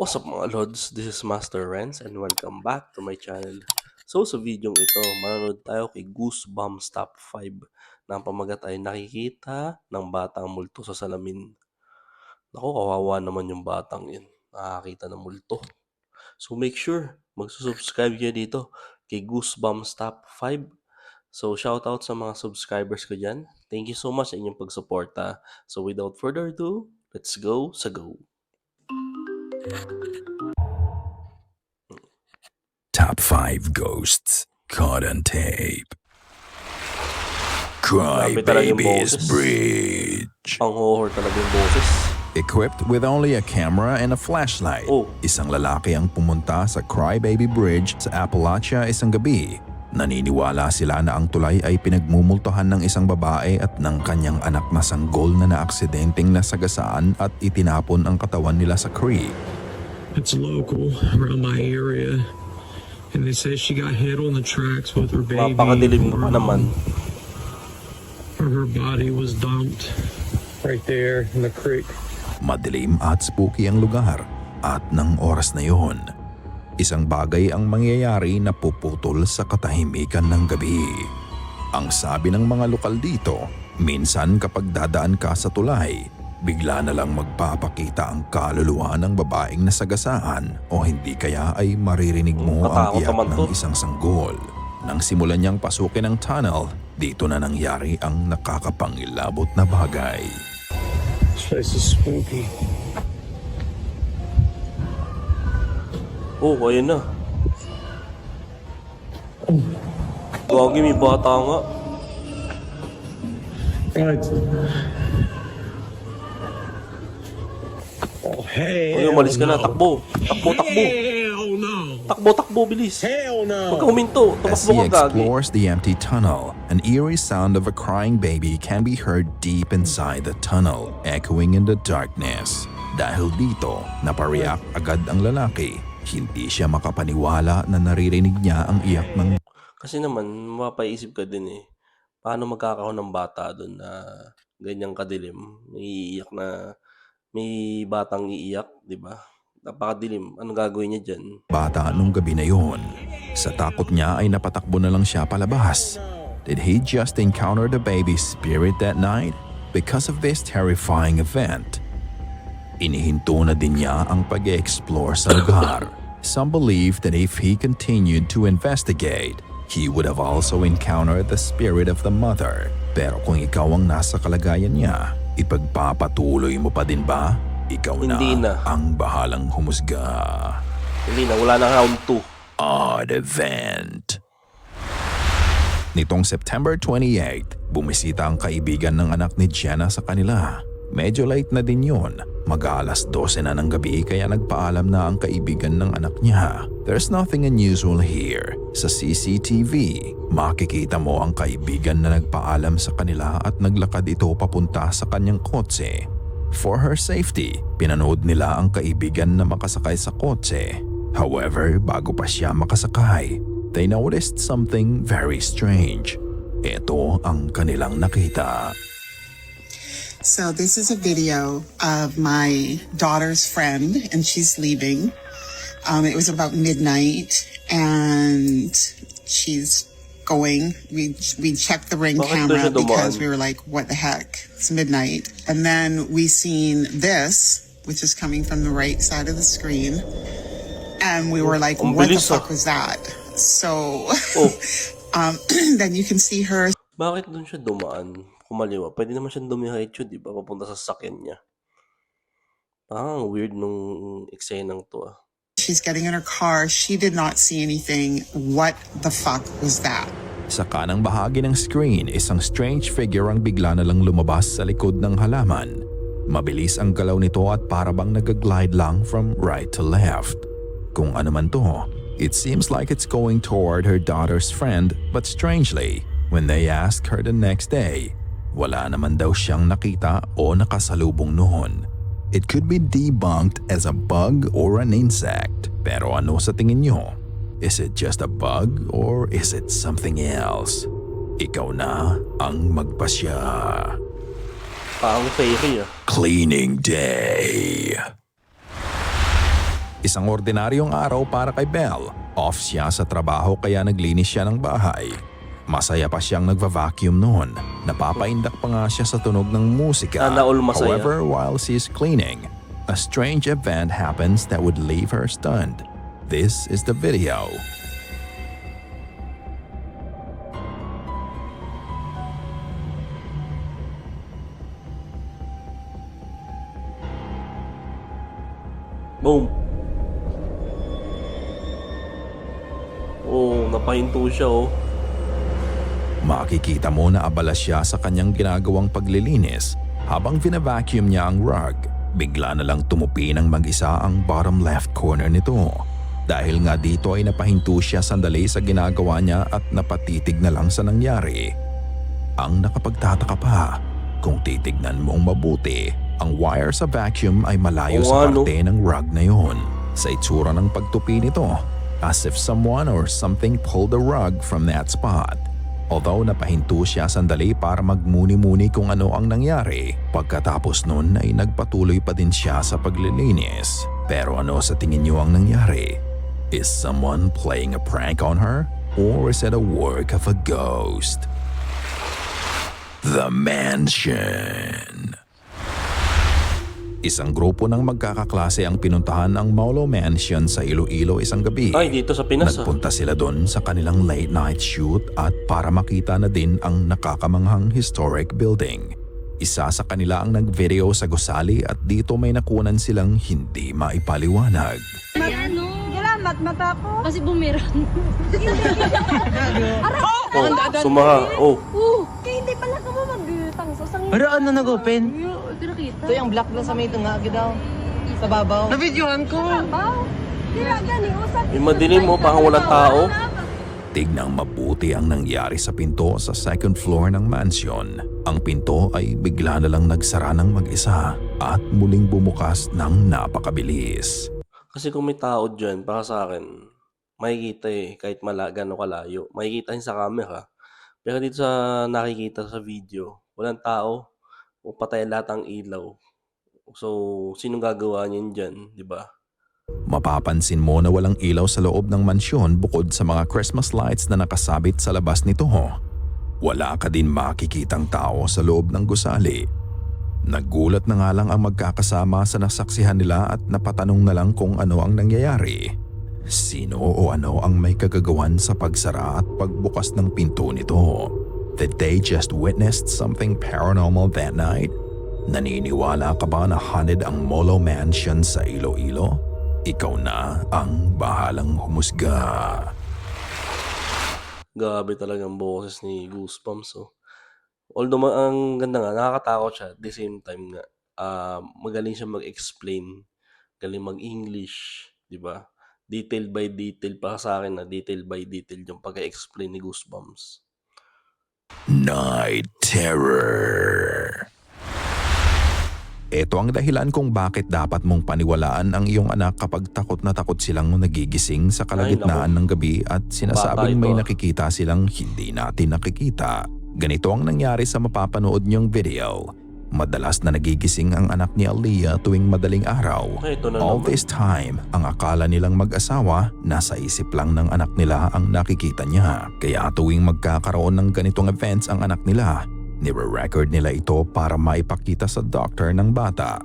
What's up mga Lods? This is Master Renz and welcome back to my channel. So sa videong ito, manonood tayo kay Goosebumps Top 5 na ang pamagat ay nakikita ng batang multo sa salamin. Naku, kawawa naman yung batang yun. Nakakita ng multo. So make sure magsusubscribe kayo dito kay Goosebumps Top 5. So shoutout sa mga subscribers ko dyan. Thank you so much sa inyong pagsuporta. So without further ado, let's go sa go. Top 5 Ghosts Caught on Tape. Cry Grabe talaga yung Babies boses. Bridge. Ang horror talaga yung boses. Equipped with only a camera and a flashlight, isang lalaki ang pumunta sa Cry Baby Bridge sa Appalachia isang gabi. Naniniwala sila na ang tulay ay pinagmumultuhan ng isang babae at ng kanyang anak na sanggol na naaksidenteng nasagasaan at itinapon ang katawan nila sa creek. It's local around my area. And they say she got hit on the tracks with her baby. Napakadilim pa naman. Or her body was dumped right there in the creek. Madilim at spooky ang lugar at ng oras na yon, isang bagay ang mangyayari na puputol sa katahimikan ng gabi. Ang sabi ng mga lokal dito, minsan kapag dadaan ka sa tulay, bigla na lang magpapakita ang kaluluwa ng babaeng nasagasaan o hindi kaya ay maririnig mo ang iyak ng isang sanggol. Nang simulan niyang pasukin ang tunnel, dito na nangyari ang nakakapangilabot na bagay. This is spooky. Oh, ayun na. Gagi, may bata nga. Right. Oh, hell Ay, umalis ka na. Takbo. Takbo, takbo. Hell no. Takbo, takbo, bilis. Hell no. Huwag kang huminto. As Tumakbo he ka, gagi. explores the empty tunnel, an eerie sound of a crying baby can be heard deep inside the tunnel, echoing in the darkness. Dahil dito, napariyak agad ang lalaki. Hindi siya makapaniwala na naririnig niya ang iyak ng Kasi naman, mapapaisip ka din eh. Paano magkakaroon ng bata doon na ganyang kadilim? May batang iiyak, di ba? Napakadilim. Anong gagawin niya dyan? bata nung gabi na yon. Sa takot niya ay napatakbo na lang siya palabas. Did he just encounter the baby's spirit that night? Because of this terrifying event, inihinto na din niya ang pag-explore sa lugar. Some believe that if he continued to investigate, he would have also encountered the spirit of the mother. Pero kung ikaw ang nasa kalagayan niya, ipagpapatuloy mo pa din ba? Ikaw Hindi na. ang bahalang humusga. Hindi na, wala na round 2. Odd Event. Nitong September 28, bumisita ang kaibigan ng anak ni Jenna sa kanila. Medyo late na din yun. Mag-alas 12 na ng gabi kaya nagpaalam na ang kaibigan ng anak niya. There's nothing unusual here. Sa CCTV, makikita mo ang kaibigan na nagpaalam sa kanila at naglakad ito papunta sa kanyang kotse. For her safety, pinanood nila ang kaibigan na makasakay sa kotse. However, bago pa siya makasakay, they noticed something very strange. Ito ang kanilang nakita. So this is a video of my daughter's friend, and she's leaving. It was about midnight, and she's going. We checked the Ring camera because we were like, "What the heck? It's midnight." And then we seen this, which is coming from the right side of the screen, and we were like, "What the fuck was that?" So, then you can see her. Bakit doon siya dumaan? Kumaliwa. Pwede naman siyang dumiretso, di ba? Papunta sa sasakyan niya. Parang weird nung eksenang to ah. She's getting in her car. She did not see anything. What the fuck was that? Sa kanang bahagi ng screen, isang strange figure ang bigla na lang lumabas sa likod ng halaman. Mabilis ang galaw nito at parabang nag-glide lang from right to left. Kung ano man to, it seems like it's going toward her daughter's friend, but strangely, when they asked her the next day, wala naman daw siyang nakita o nakasalubong noon. It could be debunked as a bug or an insect. Pero ano sa tingin nyo? Is it just a bug or is it something else? Ikaw na ang magpasya. Parang fairy ah. Cleaning Day. Isang ordinaryong araw para kay Belle. Off siya sa trabaho kaya naglinis siya ng bahay. Masaya pa siyang nagva-vacuum noon. Napapaindak pa nga siya sa tunog ng musika. Sana all masaya. However, while she's cleaning, a strange event happens that would leave her stunned. This is the video. Boom. Oh, napahinto siya oh. Makikita mo na abala siya sa kanyang ginagawang paglilinis habang vina-vacuum niya ang rug. Bigla na lang tumupi ng mag-isa ang bottom left corner nito. Dahil nga dito ay napahinto siya sandali sa ginagawa niya at napatitig na lang sa nangyari. Ang nakapagtataka pa, kung titignan mong mabuti, ang wire sa vacuum ay malayo sa parte ng rug na yon. Sa itsura ng pagtupi nito, as if someone or something pulled the rug from that spot. Although napahinto siya sandali para magmuni-muni kung ano ang nangyari, pagkatapos nun ay nagpatuloy pa din siya sa paglilinis. Pero ano sa tingin niyo ang nangyari? Is someone playing a prank on her? Or is it a work of a ghost? The Mansion. Isang grupo ng magkakaklase ang pinuntahan ang Molo Mansion sa Iloilo isang gabi. Ay, dito sa Pinas Nagpunta sila doon sa kanilang late night shoot at para makita na din ang nakakamanghang historic building. Isa sa kanila ang nag-video sa gusali at dito may nakunan silang hindi maipaliwanag. Salamat mata ko. Kasi bumiran. Oh, sumaha. Oh. Kaya hindi pala ka mo magbutang sa sang. Pero ano nag-open? Hindi nakita. Ito yung black na sa may tunga daw. Sa babaw. Na-videohan ko. Baw. Dira gani usap. Yung madilim mo, parang walang tao. Tignang mabuti ang nangyari sa pinto sa second floor ng mansion. Ang pinto ay bigla na lang nagsara ng mag-isa at muling bumukas ng napakabilis. Kasi kung may tao dyan, para sa akin, makikita kahit gano'n kalayo. Makikita yun sa camera. Pero dito sa nakikita sa video, walang tao. O patay lahat ang ilaw. So, sinong gagawa niyan dyan, di ba? Mapapansin mo na walang ilaw sa loob ng mansyon bukod sa mga Christmas lights na nakasabit sa labas nito. Wala ka din makikitang tao sa loob ng gusali. Naggulat na nga lang ang magkakasama sa nasaksihan nila at napatanong na lang kung ano ang nangyayari. Sino o ano ang may kagagawan sa pagsara at pagbukas ng pinto nito? Did they just witnessed something paranormal that night? Naniniwala ka ba na haunted ang Molo Mansion sa Iloilo? Ikaw na ang bahalang humusga. Grabe talaga ang boses ni Goosebumps. Oh. Although ang ganda nga, nakakatakot siya. At the same time nga, magaling siya mag-explain. Galing mag-English. Di ba? Detail by detail. Para sa akin na detail by detail yung pag-explain ni Goosebumps. Night Terror. Ito ang dahilan kung bakit dapat mong paniwalaan ang iyong anak kapag takot na takot silang nagigising sa kalagitnaan ng gabi at sinasabing may nakikita silang hindi natin nakikita. Ganito ang nangyari sa mapapanood niyong video. Madalas na nagigising ang anak ni Aaliyah tuwing madaling araw. All this time, ang akala nilang mag-asawa, nasa isip lang ng anak nila ang nakikita niya. Kaya tuwing magkakaroon ng ganitong events ang anak nila, nire-record nila ito para maipakita sa doctor ng bata.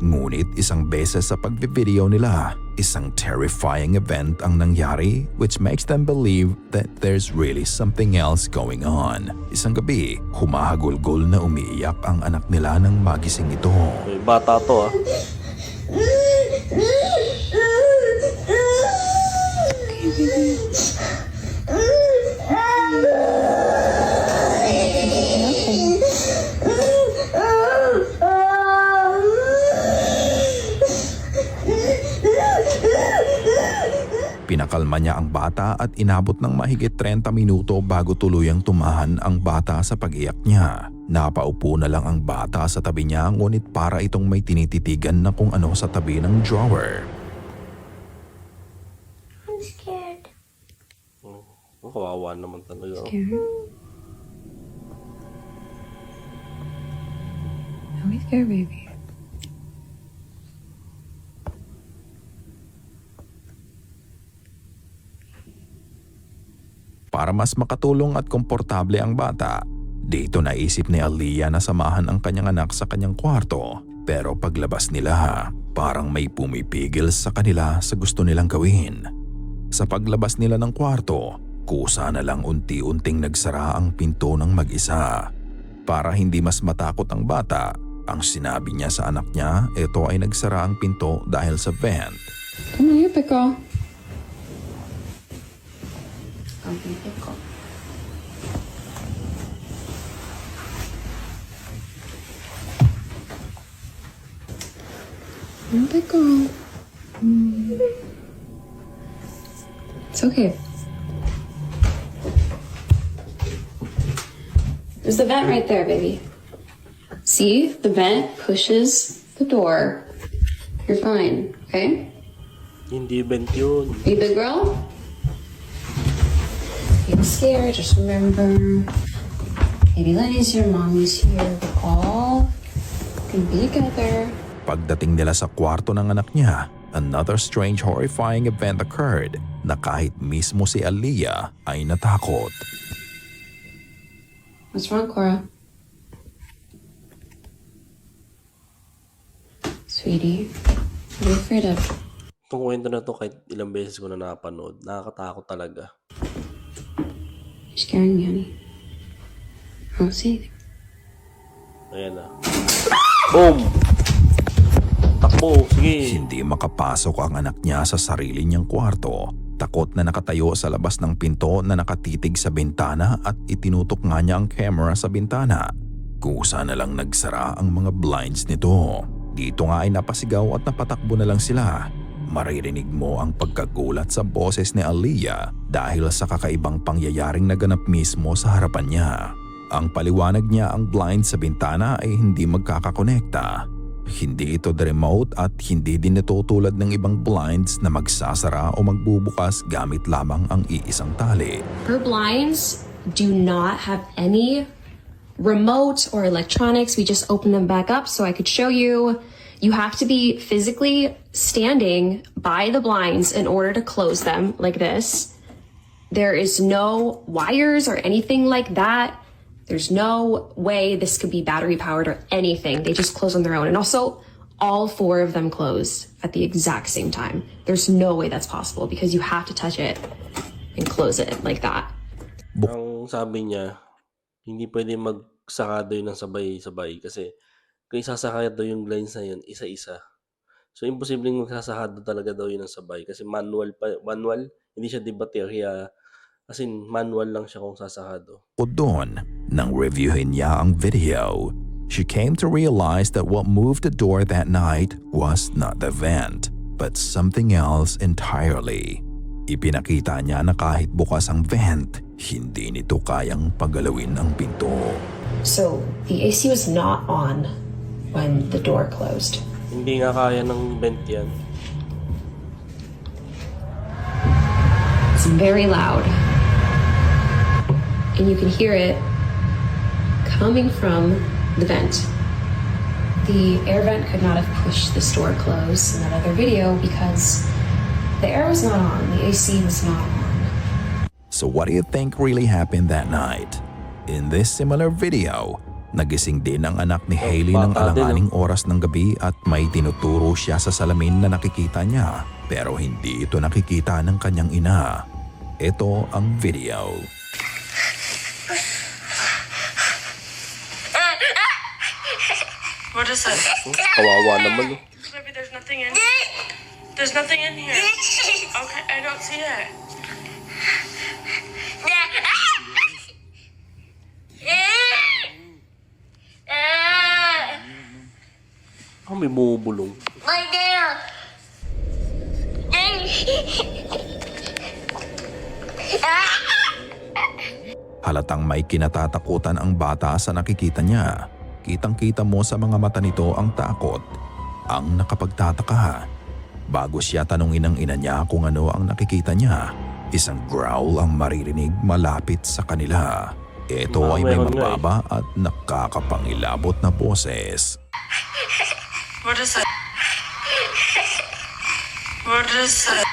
Ngunit isang beses sa pagbivideo nila, isang terrifying event ang nangyari which makes them believe that there's really something else going on. Isang gabi, humahagulgol na umiiyak ang anak nila nang magising ito. May bata to Pinakalma niya ang bata at inabot ng mahigit 30 minuto bago tuluyang tumahan ang bata sa pag-iyak niya. Napaupo na lang ang bata sa tabi niya ngunit para itong may tinititigan na kung ano sa tabi ng drawer. I'm scared. Kawawa naman talaga. Don't be scared, baby. Para mas makatulong at komportable ang bata, dito naisip ni Aaliyah na samahan ang kanyang anak sa kanyang kwarto. Pero paglabas nila, parang may pumipigil sa kanila sa gusto nilang gawin. Sa paglabas nila ng kwarto, kusa na lang unti-unting nagsara ang pinto ng mag-isa. Para hindi mas matakot ang bata, ang sinabi niya sa anak niya, ito ay nagsara ang pinto dahil sa vent. Come here, Pickle. Come here, Pickle. Come, Pickle. It's okay. There's the vent right there, baby. See? The vent pushes the door. You're fine, okay? Hindi event yun. Hey, big girl? Don't be scared. Just remember, baby Lenny's here, mommy's here. We all can be together. Pagdating nila sa kwarto ng anak niya, another strange horrifying event occurred na kahit mismo si Aaliyah ay natakot. What's wrong, Cora? Sweetie, what are you afraid of? Itong kwento na to kahit ilang beses ko na napanood, nakakatakot talaga. You're scaring me, honey. I don't see anything. Ayan na. Boom! Takbo, sige. Hindi makapasok ang anak niya sa sarili niyang kwarto. Takot na nakatayo sa labas ng pinto na nakatitig sa bintana at itinutok nga niya ang camera sa bintana. Kusa na lang nagsara ang mga blinds nito. Dito nga ay napasigaw at napatakbo na lang sila. Maririnig mo ang pagkagulat sa boses ni Aaliyah dahil sa kakaibang pangyayaring naganap mismo sa harapan niya. Ang paliwanag niya ang blind sa bintana ay hindi magkakakonekta. Hindi ito the remote at hindi din ito tulad ng ibang blinds na magsasara o magbubukas gamit lamang ang iisang tali. Her blinds do not have any remote or electronics. We just open them back up so I could show you. You have to be physically standing by the blinds in order to close them like this. There is no wires or anything like that. There's no way this could be battery powered or anything. They just close on their own. And also, all four of them close at the exact same time. There's no way that's possible because you have to touch it and close it like that. Ang sabi niya, hindi pwede magsakado yun ng sabay-sabay kasi kung isasakado yung blinds na yun, isa-isa. So, imposibleng magsasakado talaga daw yun ng sabay kasi manual, hindi siya di baterya. As in, manual lang siya kung sasakado. O doon, nang reviewin niya ang video, she came to realize that what moved the door that night was not the vent, but something else entirely. Ipinakita niya na kahit bukas ang vent, hindi nito kayang pagalawin ang pinto. So, the AC was not on when the door closed. Hindi nga kaya ng vent yan. It's very loud. And you can hear it coming from the vent. The air vent could not have pushed this door closed in that other video because the air was not on, the AC was not on. So what do you think really happened that night? In this similar video, nagising din ang anak ni Hailey ng bata din, alanganing oras ng gabi at may tinuturo siya sa salamin na nakikita niya pero hindi ito nakikita ng kanyang ina. Ito ang video. What is it? Kawawa naman. Baby, there's nothing in here. There's nothing in here. Okay, I don't see it. Oh, may bumubulong. Halatang may kinatatakutan ang bata sa nakikita niya. Kitang-kita mo sa mga mata nito ang takot, ang nakapagtataka. Bago siya tanungin ng ina niya kung ano ang nakikita niya, isang growl ang maririnig malapit sa kanila. Ito ay may Meron nga mababa at nakakapangilabot na boses. What is it? What is it?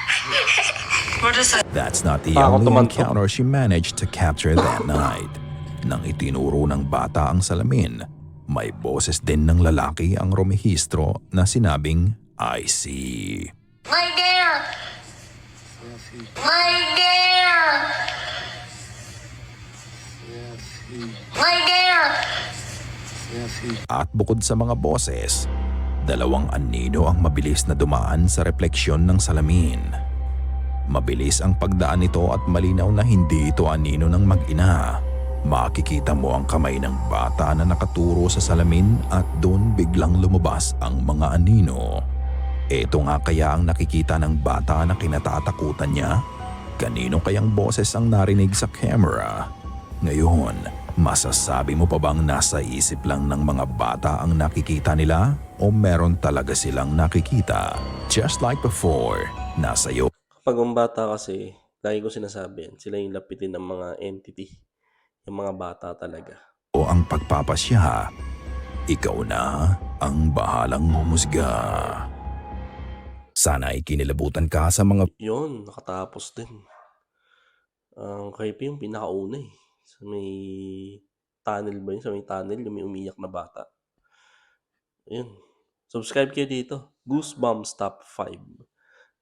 What is it? That's not the Takot only naman to. encounter she managed to capture that night. Nang itinuro ng bata ang salamin, may boses din ng lalaki ang rumehistro na sinabing, I see. My dear! My dear! My dear! At bukod sa mga boses, dalawang anino ang mabilis na dumaan sa refleksyon ng salamin. Mabilis ang pagdaan nito at malinaw na hindi ito anino ng mag-ina. Makikita mo ang kamay ng bata na nakaturo sa salamin at doon biglang lumabas ang mga anino. Ito nga kaya ang nakikita ng bata na kinatatakutan niya? Kanino kayang boses ang narinig sa camera? Ngayon, masasabi mo pa bang nasa isip lang ng mga bata ang nakikita nila o meron talaga silang nakikita? Just like before, nasa iyo Kapag ang bata kasi, lagi ko sinasabi yan, sila yung lapitin ng mga entity. Yung mga bata talaga. o ang pagpapasya. Ikaw na ang bahalang humusga. Sana'y kinilabutan ka sa mga Yun, nakatapos din. Ang creepy yung pinakauna eh. Sa may tunnel ba yun? Sa may tunnel, yung may umiyak na bata. Ayun. Subscribe kayo dito. Goosebumps Top 5.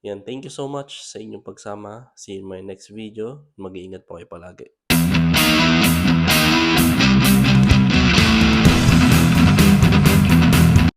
Yan, thank you so much sa inyong pagsama. See you in my next video. Mag-iingat po kayo palagi.